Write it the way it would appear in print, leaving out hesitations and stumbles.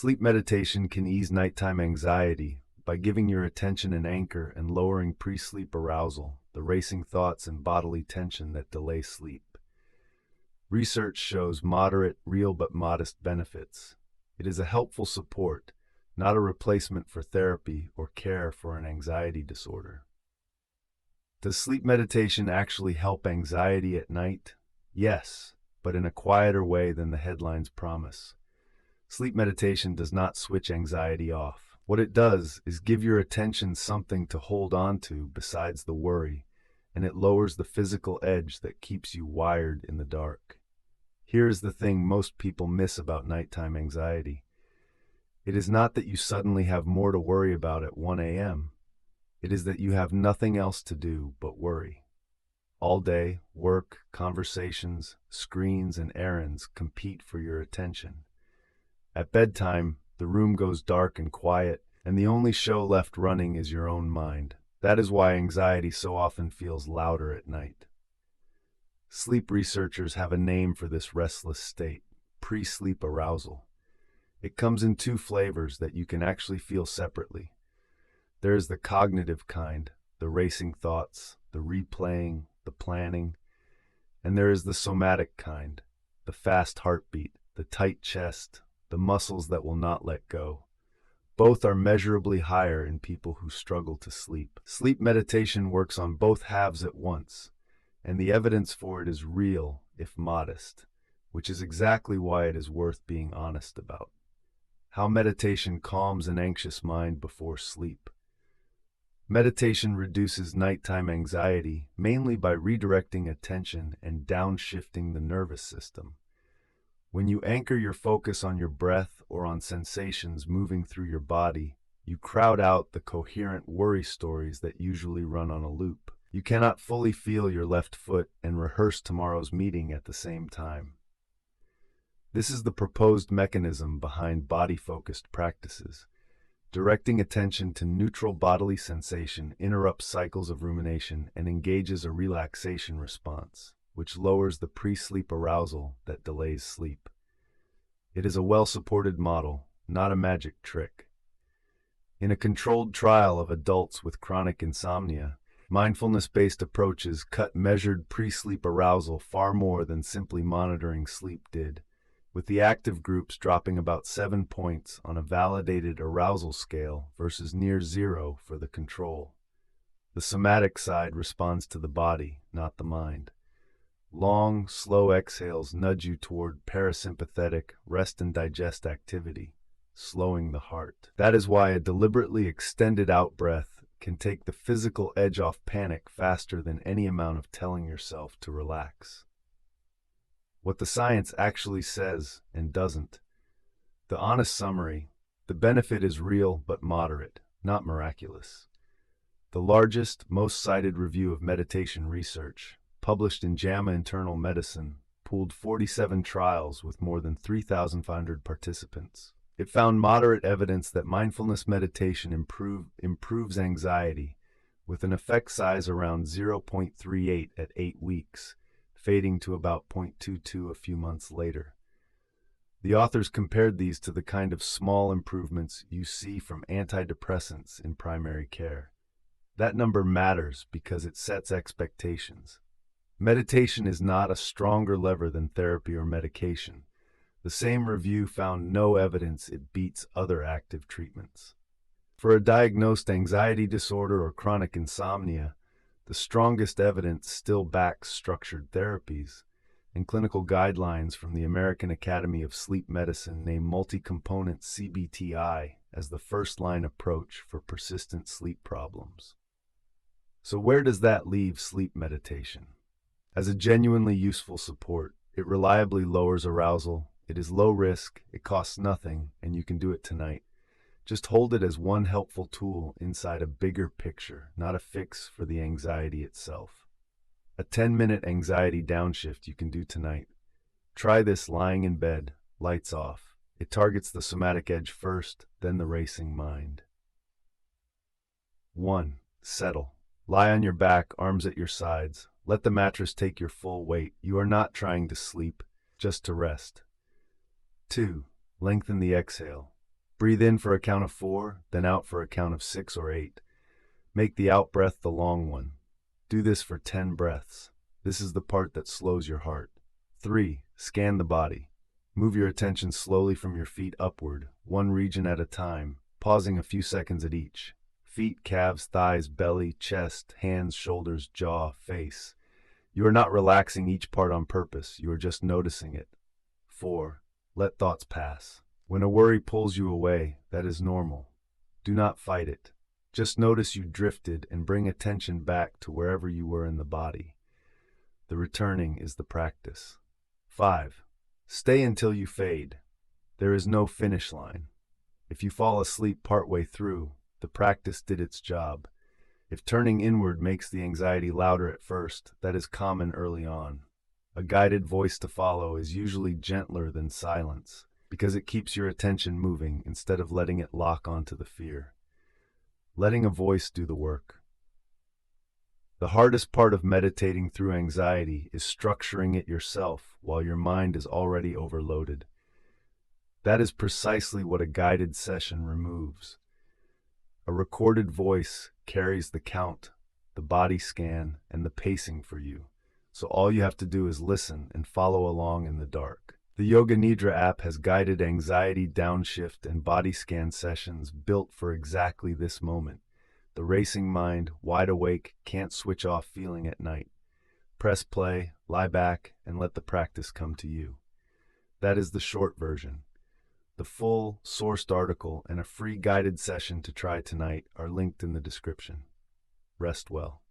Sleep meditation can ease nighttime anxiety by giving your attention an anchor and lowering pre-sleep arousal, the racing thoughts and bodily tension that delay sleep. Research shows moderate, real but modest benefits. It is a helpful support, not a replacement for therapy or care for an anxiety disorder. Does sleep meditation actually help anxiety at night? Yes, but in a quieter way than the headlines promise. Sleep meditation does not switch anxiety off. What it does is give your attention something to hold on to besides the worry, and it lowers the physical edge that keeps you wired in the dark. Here is the thing most people miss about nighttime anxiety. It is not that you suddenly have more to worry about at 1 a.m. It is that you have nothing else to do but worry. All day, work, conversations, screens, and errands compete for your attention. At bedtime, the room goes dark and quiet, and the only show left running is your own mind. That is why anxiety so often feels louder at night. Sleep researchers have a name for this restless state: pre-sleep arousal. It comes in two flavors that you can actually feel separately. There is the cognitive kind, the racing thoughts, the replaying, the planning, and there is the somatic kind, the fast heartbeat, the tight chest, the muscles that will not let go. Both are measurably higher in people who struggle to sleep. Sleep meditation works on both halves at once, and the evidence for it is real, if modest, which is exactly why it is worth being honest about. How meditation calms an anxious mind before sleep. Meditation reduces nighttime anxiety mainly by redirecting attention and downshifting the nervous system. When you anchor your focus on your breath or on sensations moving through your body, you crowd out the coherent worry stories that usually run on a loop. You cannot fully feel your left foot and rehearse tomorrow's meeting at the same time. This is the proposed mechanism behind body-focused practices. Directing attention to neutral bodily sensation interrupts cycles of rumination and engages a relaxation response, which lowers the pre-sleep arousal that delays sleep. It is a well-supported model, not a magic trick. In a controlled trial of adults with chronic insomnia, mindfulness-based approaches cut measured pre-sleep arousal far more than simply monitoring sleep did, with the active groups dropping about 7 points on a validated arousal scale versus near 0 for the control. The somatic side responds to the body, not the mind. Long, slow exhales nudge you toward parasympathetic, rest and digest activity, slowing the heart. That is why a deliberately extended out-breath can take the physical edge off panic faster than any amount of telling yourself to relax. What the science actually says and doesn't. The honest summary: the benefit is real but moderate, not miraculous. The largest, most cited review of meditation research, published in JAMA Internal Medicine, pooled 47 trials with more than 3,500 participants. It found moderate evidence that mindfulness meditation improves anxiety, with an effect size around 0.38 at 8 weeks, fading to about 0.22 a few months later. The authors compared these to the kind of small improvements you see from antidepressants in primary care. That number matters because it sets expectations. Meditation is not a stronger lever than therapy or medication. The same review found no evidence it beats other active treatments. For a diagnosed anxiety disorder or chronic insomnia, the strongest evidence still backs structured therapies, and clinical guidelines from the American Academy of Sleep Medicine name multi-component CBTI as the first-line approach for persistent sleep problems. So where does that leave sleep meditation? As a genuinely useful support, it reliably lowers arousal, it is low risk, it costs nothing, and you can do it tonight. Just hold it as one helpful tool inside a bigger picture, not a fix for the anxiety itself. A 10-minute anxiety downshift you can do tonight. Try this lying in bed, lights off. It targets the somatic edge first, then the racing mind. 1. Settle. Lie on your back, arms at your sides. Let the mattress take your full weight. You are not trying to sleep, just to rest. 2. Lengthen the exhale. Breathe in for a count of 4, then out for a count of 6 or 8. Make the out breath the long one. Do this for 10 breaths. This is the part that slows your heart. 3. Scan the body. Move your attention slowly from your feet upward, one region at a time, pausing a few seconds at each. Feet, calves, thighs, belly, chest, hands, shoulders, jaw, face. You are not relaxing each part on purpose, you are just noticing it. 4. Let thoughts pass. When a worry pulls you away, that is normal. Do not fight it. Just notice you drifted and bring attention back to wherever you were in the body. The returning is the practice. 5. Stay until you fade. There is no finish line. If you fall asleep partway through, the practice did its job. If turning inward makes the anxiety louder at first, that is common early on. A guided voice to follow is usually gentler than silence, because it keeps your attention moving instead of letting it lock onto the fear. Letting a voice do the work. The hardest part of meditating through anxiety is structuring it yourself while your mind is already overloaded. That is precisely what a guided session removes. A recorded voice carries the count, the body scan, and the pacing for you, so all you have to do is listen and follow along in the dark. The Yoga Nidra app has guided anxiety downshift and body scan sessions built for exactly this moment. The racing mind, wide awake, can't switch off feeling at night. Press play, lie back, and let the practice come to you. That is the short version. The full, sourced article and a free guided session to try tonight are linked in the description. Rest well.